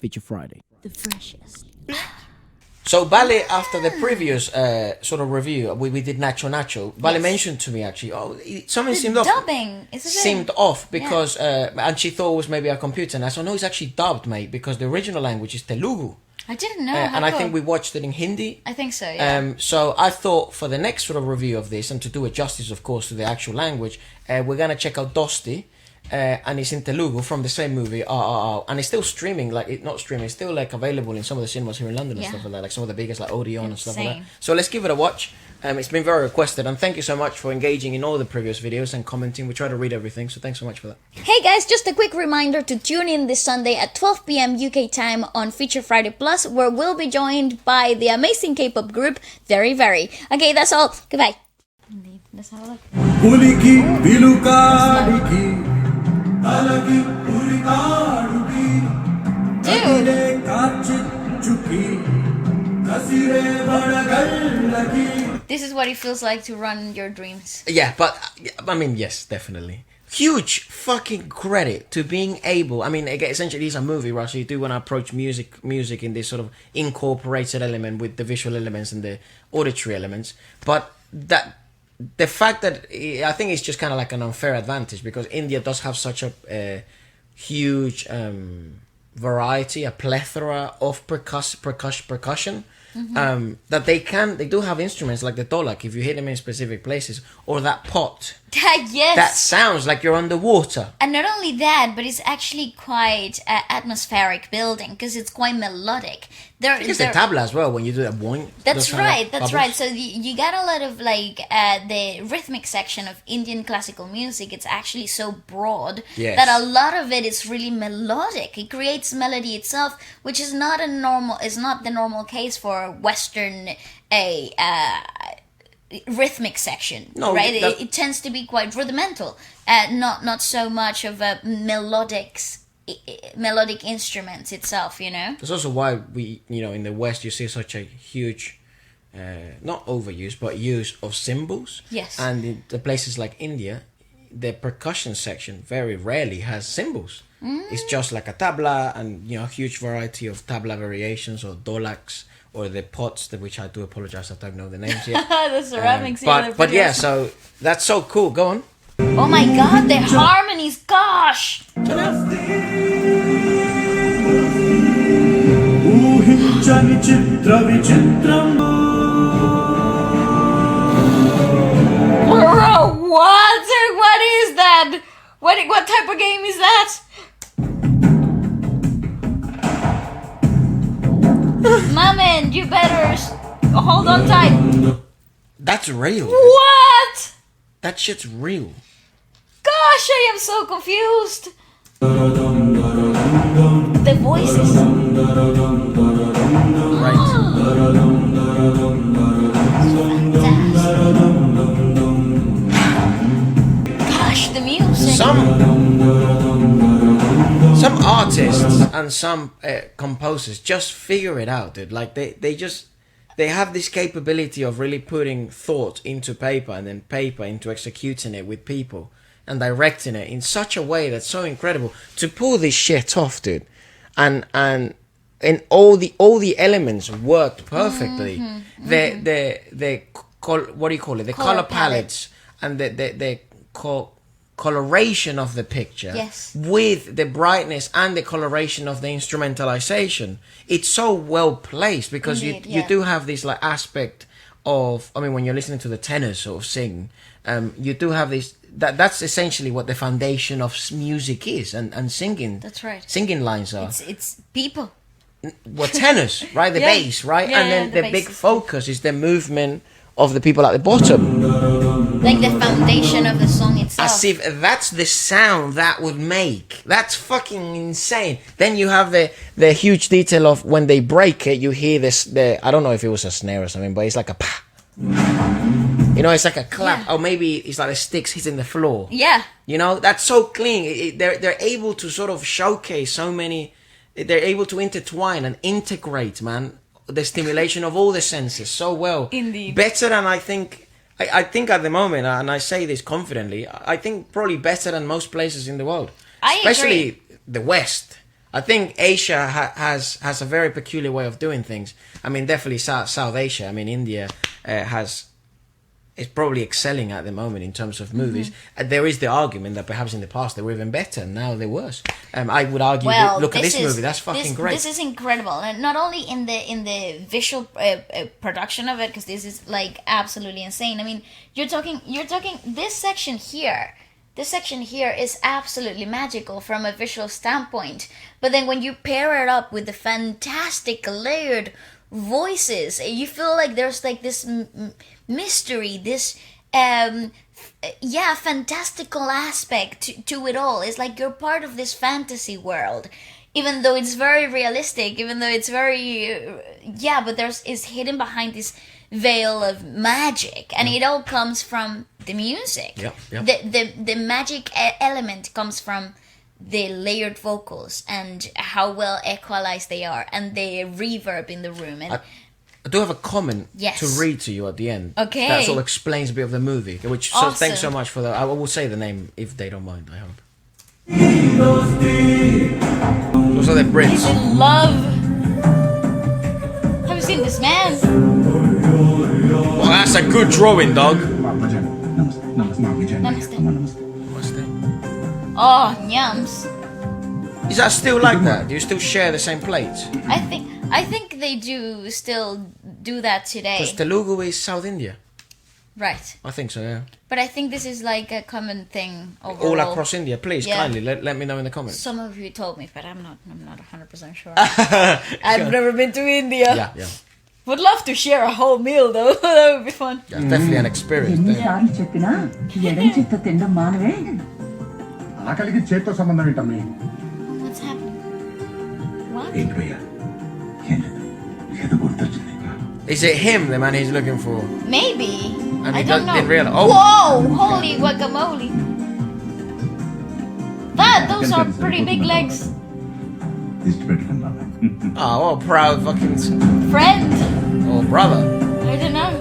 Feature Friday. The freshest. So Bale, after the previous sort of review, we did Nacho. Bale mentioned to me actually, something seemed off. Dubbing seemed off because, and she thought it was maybe a computer. And I said, no, it's actually dubbed, mate, because the original language is Telugu. I didn't know. And I think we watched it in Hindi. I think so, yeah. So I thought for the next sort of review of this, and to do it justice, of course, to the actual language, we're going to check out Dosti. And it's in Telugu from the same movie, RRR, and it's still streaming, it's still like available in some of the cinemas here in London and stuff like that, like some of the biggest, like Odeon and stuff like that. So let's give it a watch. It's been very requested, and thank you so much for engaging in all the previous videos and commenting. We try to read everything, so thanks so much for that. Hey guys, just a quick reminder to tune in this Sunday at 12 p.m. UK time on Feature Friday Plus, where we'll be joined by the amazing K-pop group Very Very. Okay, that's all. Goodbye. Indeed, let's have a look. This is what it feels like to run your dreams. Yeah, but I mean, yes, definitely. Huge fucking credit to being able. I mean, again, essentially, it's a movie, right? So you do want to approach music in this sort of incorporated element with the visual elements and the auditory elements. But the fact that I think it's just kind of like an unfair advantage because India does have such a huge variety, a plethora of percussion. That they do have instruments like the dolak if you hit them in specific places, or that pot. Yes. That sounds like you're underwater. And not only that, but it's actually quite atmospheric building because it's quite melodic. It's the tabla as well when you do that boing. That's right. So you got a lot of like the rhythmic section of Indian classical music. It's actually so broad that a lot of it is really melodic. It creates melody itself, which is not the normal case for Western rhythmic section, right? It tends to be quite rudimental, not so much of a melodic instruments itself, you know. That's also why we, in the West, you see such a huge, not overuse, but use of cymbals. Yes. And in the places like India, the percussion section very rarely has cymbals. It's just like a tabla and, a huge variety of tabla variations or dolaks. Or the pots, which I do apologize, I don't know the names yet. The ceramics, but yeah, so that's so cool. Go on. Oh my god, the harmonies, gosh! Bro, what? What is that? What type of game is that? My man, you better hold on tight. That's real. What? That shit's real. Gosh, I am so confused. The voices. Right. Gosh, the music. Some artists and some composers just figure it out, dude. Like they have this capability of really putting thought into paper and then paper into executing it with people and directing it in such a way that's so incredible to pull this shit off, dude. And all the elements worked perfectly. The what do you call it? The color palettes and the coloration of the picture with the brightness and the coloration of the instrumentalization. It's so well placed because you do have this like aspect of, I mean, when you're listening to the tenors sort of sing, you do have this, that's essentially what the foundation of music is and singing. That's right. Singing lines are. It's people. Well, tenors, right? The bass, right? And then the big focus is the movement of the people at the bottom. Like the foundation of the song itself. As if that's the sound that would make. That's fucking insane. Then you have the huge detail of when they break it, you hear this, I don't know if it was a snare or something, but it's like a pa. It's like a clap. Or maybe it's like the sticks hitting the floor. Yeah. That's so clean. They're able to sort of showcase so many, they're able to intertwine and integrate, man, the stimulation of all the senses so well. Indeed. Better than I think at the moment, and I say this confidently, I think probably better than most places in the world. I Especially agree. the West. I think Asia has a very peculiar way of doing things. I mean, definitely South Asia. I mean, India is probably excelling at the moment in terms of movies. There is the argument that perhaps in the past they were even better, and now they're worse. I would argue, look at this movie, that's fucking great. This is incredible, and not only in the visual production of it, because this is like absolutely insane. I mean, you're talking this section here. This section here is absolutely magical from a visual standpoint. But then when you pair it up with the fantastic layered voices, you feel like there's like this mystery, this fantastical aspect to it all. It's like you're part of this fantasy world, even though it's very realistic, even though it's very but it's hidden behind this veil of magic, and it all comes from the music. The magic element comes from the layered vocals and how well equalized they are, and the reverb in the room. And I do have a comment to read to you at the end. Okay. That sort of explains a bit of the movie. Which awesome. So thanks so much for that. I will say the name if they don't mind, I hope. Those are the Brits. He's in love. Have you seen this man? Well, that's a good drawing, dog. Namaste. Oh, nyams. Is that still like that? Do you still share the same plate? I think they do still do that today. Because Telugu is South India. Right. I think so, yeah. But I think this is like a common thing overall. All across India. Please, kindly, let me know in the comments. Some of you told me, but I'm not 100% sure. I've never been to India. Yeah. Would love to share a whole meal though. That would be fun. Yeah, definitely an experience. What's happening? What? Is it him, the man he's looking for? Maybe. And I don't know. Didn't realize. Oh. Whoa! Holy guacamole! Those are pretty big legs. Oh, what a proud fucking Friend. or brother. I don't know.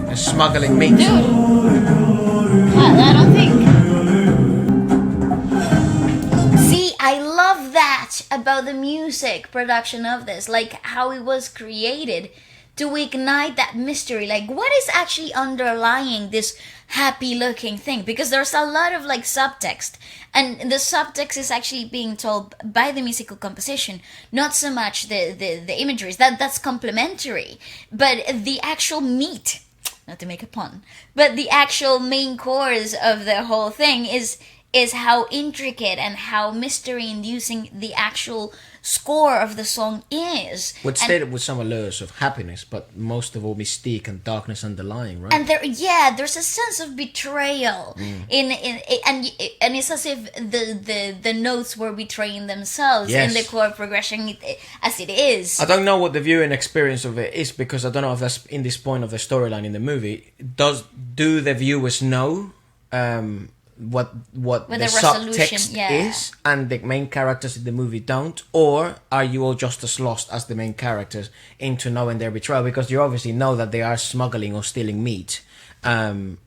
They're smuggling meat. Dude. I don't think. See, I love that about the music production of this, like how it was created to ignite that mystery. Like, what is actually underlying this happy looking thing? Because there's a lot of like subtext, and the subtext is actually being told by the musical composition, not so much the imageries. That's complementary, but the actual meat, not to make a pun, but the actual main course of the whole thing is how intricate and how mystery-inducing the actual score of the song is. Would stated with some allures of happiness, but most of all mystique and darkness underlying, right? And there's a sense of betrayal and it's as if the notes were betraying themselves in the chord progression as it is. I don't know what the viewing experience of it is, because I don't know if that's in this point of the storyline in the movie. Do the viewers know what the subtext is, and the main characters in the movie don't? Or are you all just as lost as the main characters into knowing their betrayal? Because you obviously know that they are smuggling or stealing meat, and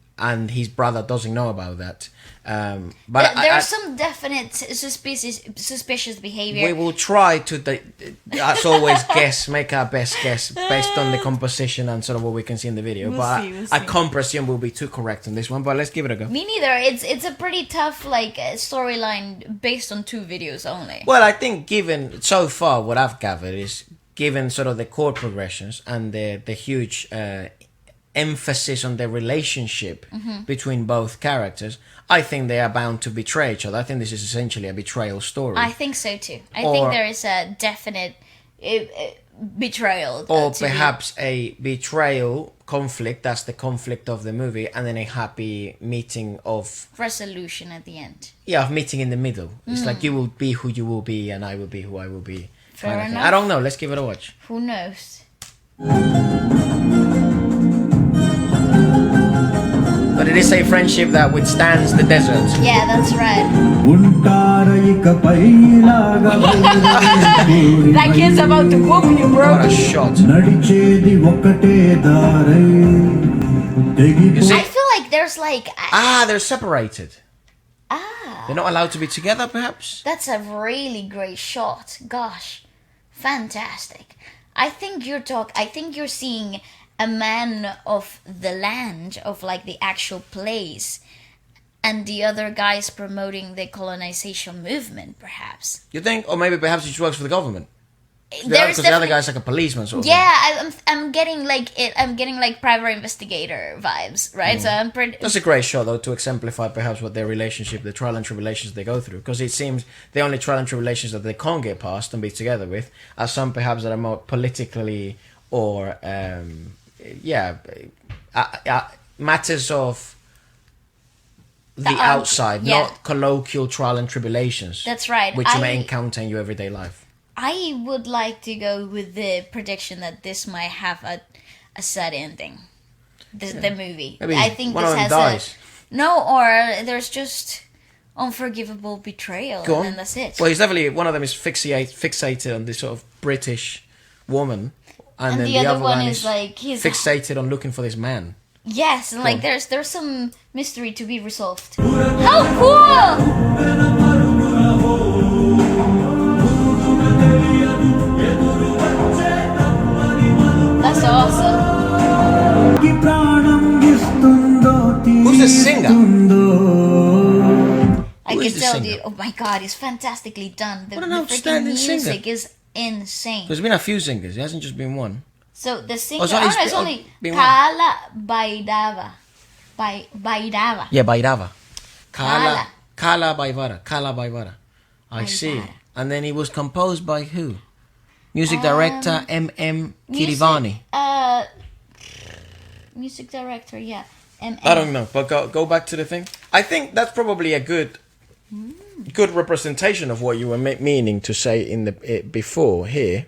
his brother doesn't know about that. But there's some definite suspicious behavior. We will try to, as always, make our best guess based on the composition and sort of what we can see in the video. We'll see. I can't presume we'll be too correct on this one, but let's give it a go. Me neither. It's a pretty tough storyline based on 2 videos only. Well, I think given so far what I've gathered is, given sort of the chord progressions and the huge emphasis on the relationship between both characters, I think they are bound to betray each other. I think this is essentially a betrayal story. I think so too. I think there is a definite betrayal. Or perhaps a betrayal conflict, that's the conflict of the movie, and then a happy meeting of... resolution at the end. Yeah, of meeting in the middle. It's like you will be who you will be and I will be who I will be. Fair enough. I don't know. Let's give it a watch. Who knows? But it is a friendship that withstands the desert. Yeah, that's right. That kid's about to whoop you, bro. What a shot. I feel like there's like they're separated. They're not allowed to be together, perhaps. That's a really great shot. Gosh, fantastic. I think you're seeing a man of the land, of like the actual place, and the other guys promoting the colonization movement, perhaps. You think, or maybe perhaps he just works for the government. There's because the other guy's like a policeman, sort of. Yeah, I'm getting like private investigator vibes, right? So I'm pretty. That's a great shot, though, to exemplify perhaps what their relationship, the trial and tribulations they go through. Because it seems the only trial and tribulations that they can't get past and be together with are some perhaps that are more politically or matters of the outside, not colloquial trial and tribulations. That's right. Which you may encounter in your everyday life. I would like to go with the prediction that this might have a sad ending. The movie. Maybe I think one this of them has dies. or there's just unforgivable betrayal, Go on. and that's it. Well, he's definitely one of them is fixated on this sort of British woman, and then the other one is like he's fixated on looking for this man. Yes, and like there's some mystery to be resolved. How cool! That's awesome. Who's the singer? I can tell you. Oh my god, it's fantastically done. What an the freaking outstanding music singer. is insane. There's been a few singers. It hasn't just been one. So the singer, it's only been Kala Baidava. Baidava. Yeah, Bairava. Kala. Kala Baivara. I see. And then it was composed by who? Music director M.M. Kirivani. Music director, yeah. M.M. I don't know, but go back to the thing. I think that's probably a good representation of what you were meaning to say in the before here.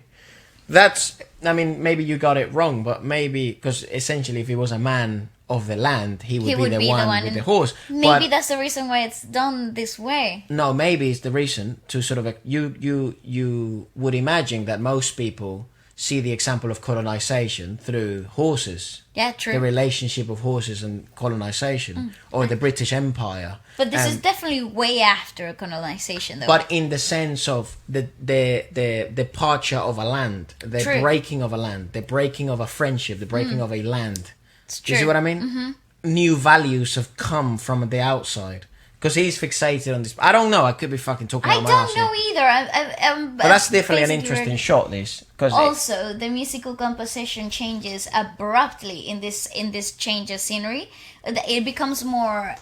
That's, I mean, maybe you got it wrong, but maybe because essentially, if he was a man of the land, he would be the one with the horse. Maybe that's the reason why it's done this way. No, maybe it's the reason to sort of you would imagine that most people see the example of colonization through horses. Yeah, true. The relationship of horses and colonization, or the British Empire. But this is definitely way after colonization, though. But in the sense of the departure of a land, the breaking of a land, the breaking of a friendship, the breaking of a land. It's true. You see what I mean? Mm-hmm. New values have come from the outside. Because he's fixated on this. I don't know. I could be fucking talking about my I don't know either. But that's definitely an interesting shot, this. Also, the musical composition changes abruptly in this change of scenery. It becomes more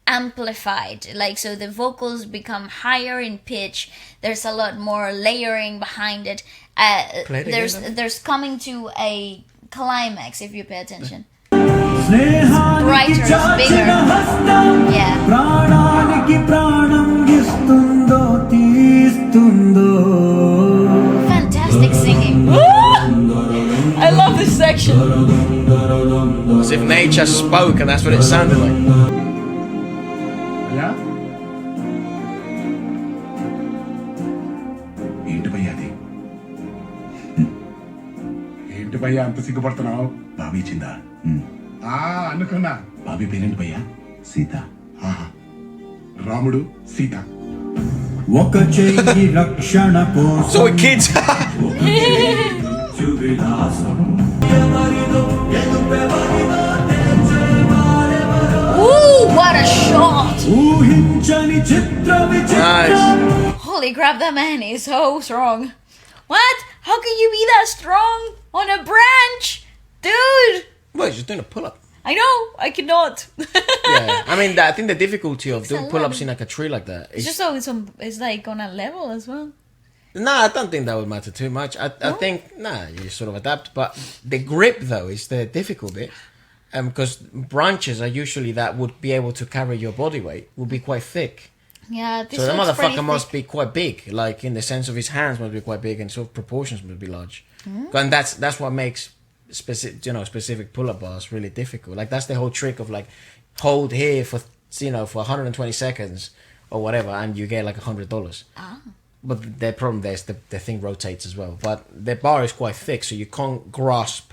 amplified. Like, so the vocals become higher in pitch. There's a lot more layering behind it. There's coming to a climax, if you pay attention. Brighter, it's bigger. Yeah. Fantastic singing. I love this section. As if nature spoke, and that's what it sounded like. Yeah? ఏంటి భయ్యా అంత సిగ్గుపడుతున్నావు? బాబీ ఇచ్చిందా? అనుకున్నా. బాబీ పేరేంటి భయ్యా? సీత. రాముడు సీత. ఒక చెయ్యి రక్షణ కోసం. So kids. Ooh, what a shot! Nice. Holy crap, that man is so strong. What? How can you be that strong on a branch? Dude! Well, he's just doing a pull-up. I know, I cannot. Yeah, I mean, I think the difficulty of doing pull-ups in like a tree like that is... It's just always it's like on a level as well. Nah, I don't think that would matter too much. I think, you sort of adapt. But the grip, though, is the difficult bit. Because branches are usually that would be able to carry your body weight, would be quite thick. Yeah, this so the motherfucker must be quite big, like in the sense of his hands must be quite big, and sort of proportions must be large. And that's what makes specific pull-up bars really difficult. Like that's the whole trick of like hold here for 120 seconds or whatever, and you get like $100. But the problem there is the thing rotates as well. But the bar is quite thick, so you can't grasp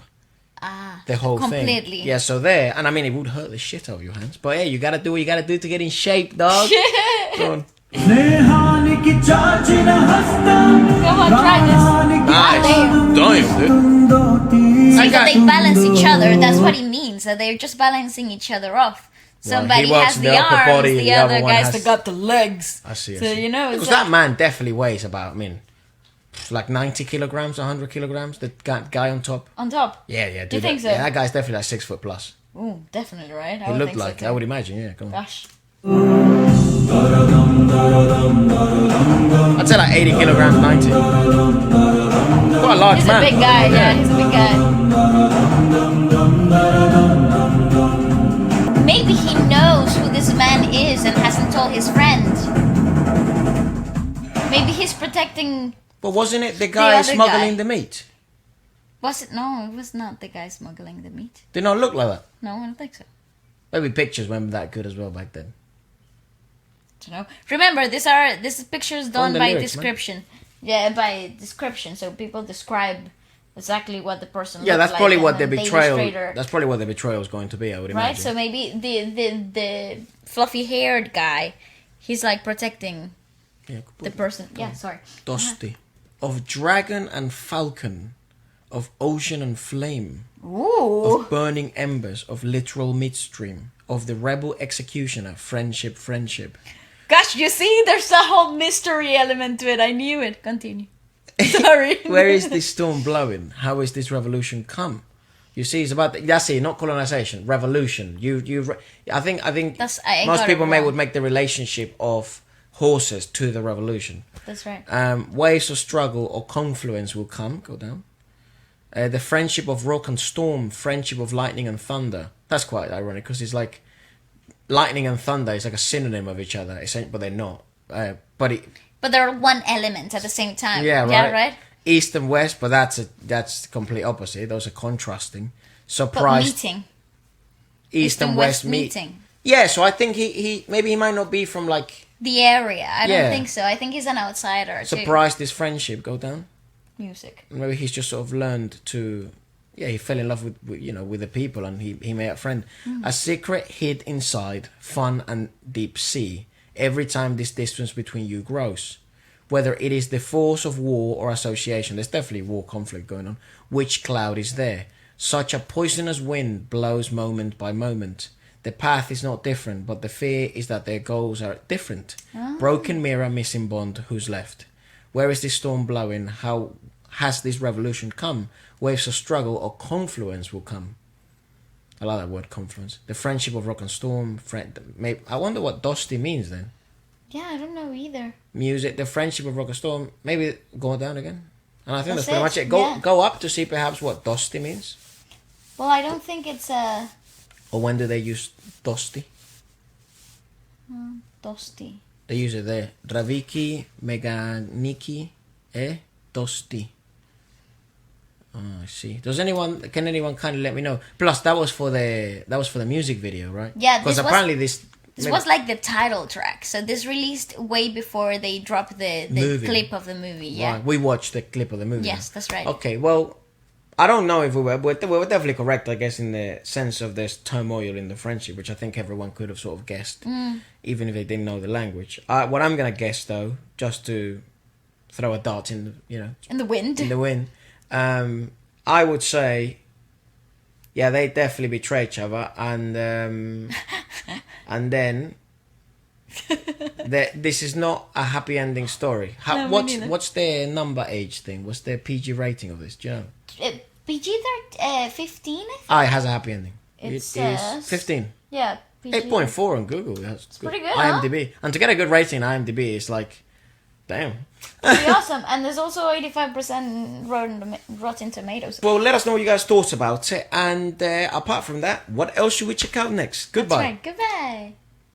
the whole completely. thing. Yeah, so there, and I mean, it would hurt the shit out of your hands. But hey, you gotta do what you gotta do to get in shape, dog. Go on. స్నేహానికి చాచిన హస్తం Come on, try this. Nice. Damn. Damn, dude. ఉందో See that they balance each other. That's what it means. That they're just balancing each other off. Somebody he works has the the upper arms, body, the the other other one guys has- that got the legs. I see. So you know, because it's that man definitely weighs about, I mean, like 90 kilograms, 100 kilograms. The guy on top. on top. Yeah, dude. You think so? Yeah, that guy's definitely like 6 foot plus. Ooh, definitely, right? He would looked think like. so I too. would imagine. Yeah, go on. Gosh. I'd say like 80 kilograms, 90. Quite a large He's man. a big guy. Yeah, he's a big guy. Maybe he knows who this man is and hasn't told his friends. Maybe he's protecting. But wasn't it the guy other smuggling guy. the meat? Was it? No, it was not the guy smuggling the meat. Did not look like that. No, I don't think so. Maybe pictures weren't that good as well back then. You know. Remember, this is pictures done the by lyrics, description. Yeah, by description. So people describe exactly what the person. Yeah, looked that's like, probably and what the then betrayal. illustrator- That's probably what the betrayal is going to be. I would right. imagine. So maybe the fluffy haired guy, he's like protecting Yeah, the person. Yeah, sorry. Dosti, of dragon and falcon, of ocean and flame, Ooh. of burning embers, of literal midstream, of the rebel executioner, friendship. Gosh, you see, there's a whole mystery element to it. I knew it. Continue. Sorry. Where is this storm blowing? How is this revolution come? You see, it's about that's it, not colonization, revolution. I think I most got it people would wrong. make the relationship of horses to the revolution. That's right. Waves of struggle or confluence will come, go down. The friendship of rock and storm, friendship of lightning and thunder. That's quite ironic because it's like lightning and thunder is like a synonym of each other, but they're not. But they're one element at the same time. Yeah, right. Yeah, right. East and west, but that's the complete opposite. Those are contrasting. But Surprise. meeting. East and west meeting. Yeah, so I think he maybe he might not be from like The area. I Yeah. don't think so. I think he's an outsider. too. surprised this friendship go down. Music. Maybe he's just sort of learned to, yeah, he fell in love with the people and he made a friend. A secret hid inside, fun and deep sea. Every time this distance between you grows, whether it is the force of war or association, there's definitely war conflict going on. Which cloud is there? Such a poisonous wind blows moment by moment. The path is not different, but the fear is that their goals are different. Broken mirror, missing bond, who's left? Where is this storm blowing? How has this revolution come? Waves of struggle or confluence will come. I like that word, confluence. The friendship of rock and storm. I wonder what Dosti means then. Yeah, I don't know either. Music, the friendship of rock and storm. Maybe go down again. And I think that's pretty That's much it, it. yeah. Go up to see perhaps what Dosti means. Well, I don't think it's a Or when do they use Dosti? Dosti. They use it there. Draviki, Meganiki, Dosti. Oh, I see. Can anyone kind of let me know? Plus, that was for the music video, right? Yeah, because this was- apparently This was like the title track. So this released way before they dropped the Movie. clip of the movie. Yeah. Right, we watched the clip of the movie. Yes, that's right. Okay, well, I don't know if we were definitely correct, I guess, in the sense of there's turmoil in the friendship, which I think everyone could have sort of guessed, even if they didn't know the language. What I'm gonna guess though, just to throw a dart in, In the wind. in the wind, I would say, yeah, they definitely betray each other, and then this is not a happy ending story. No, me neither. What's their number age thing? What's their PG rating of this? Do you know? PG 15, I think. It has a happy ending. It It is says- 15. Yeah. PG. 8.4 on Google. That's pretty good, huh? IMDb. And to get a good rating on IMDb is like, damn. Pretty awesome. And there's also 85% Rotten Tomatoes. Well, let us know what you guys thought about it. And apart from that, what else should we check out next? Goodbye. That's right. Goodbye.